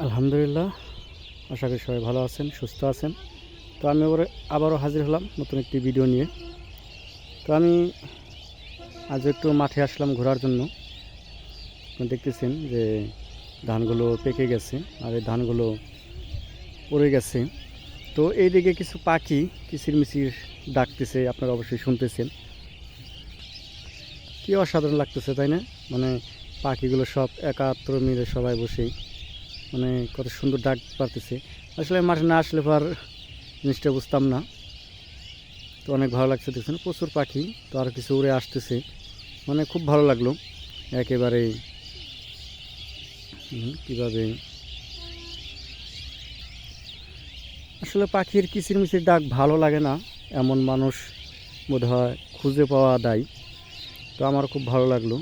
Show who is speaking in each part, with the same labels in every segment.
Speaker 1: আলহামদুলিল্লাহ, আশা করি সবাই ভালো আছেন, সুস্থ আছেন। তো আমি আবারও হাজির হলাম নতুন একটি ভিডিও নিয়ে। তো আমি আজ একটু মাঠে আসলাম ঘোরার জন্য। দেখতেছেন যে ধানগুলো পেকে গেছে আর এই ধানগুলো পড়ে গেছে। তো এইদিকে কিছু পাখি কিচিরমিচির ডাকতেছে, আপনারা অবশ্যই শুনতেছেন। কি অসাধারণ লাগতেছে, তাই না? মানে পাখিগুলো সব একাত্র মিলে সবাই বসে কত সুন্দর ডাক পারতেছে। আসলে মাঠে না আসলে পর জিনিসটা বুঝতাম না। তো অনেক ভালো লাগছে, দেখছেন প্রচুর পাখি। তো আর কিছু উড়ে আসতেছে, খুব ভালো লাগলো একেবারে। কীভাবে আসলে পাখির কিচিরমিচির ডাক ভালো লাগে না এমন মানুষ বোধহয় খুঁজে পাওয়া দায়। তো আমার খুব ভালো লাগলো।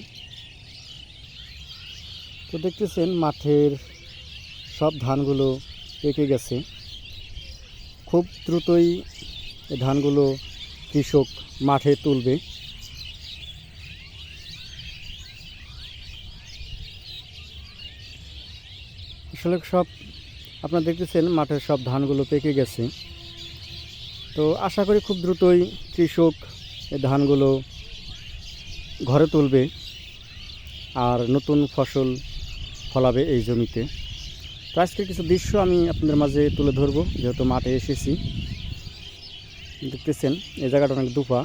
Speaker 1: তো দেখতেছেন মাঠের সব ধানগুলো পেকে গেছে। খুব দ্রুতই এই ধানগুলো কৃষক মাঠে তুলবে। আসলে সব আপনারা দেখতেছেন মাঠের সব ধানগুলো পেকে গেছে। তো আশা করি খুব দ্রুতই কৃষক এই ধানগুলো ঘরে তুলবে আর নতুন ফসল ফলাবে এই জমিতে। তো আজকে কিছু দৃশ্য আমি আপনাদের মাঝে তুলে ধরবো, যেহেতু মাঠে এসেছি। দেখতেছেন এই জায়গাটা অনেক দুপা,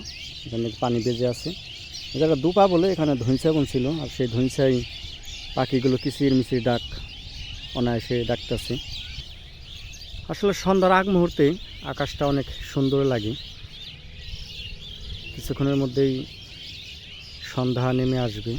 Speaker 1: এখানে পানি বেজে আছে। এই জায়গা দুপা বলে এখানে ধইঁচা বুনছিল, আর সেই ধইঁচাই পাখিগুলো কিচির মিচির ডাক অনায়াসে ডাকতেছে। আসলে সন্ধ্যার আগ মুহূর্তে আকাশটা অনেক সুন্দর লাগে। কিছুক্ষণের মধ্যেই সন্ধ্যা নেমে আসবে।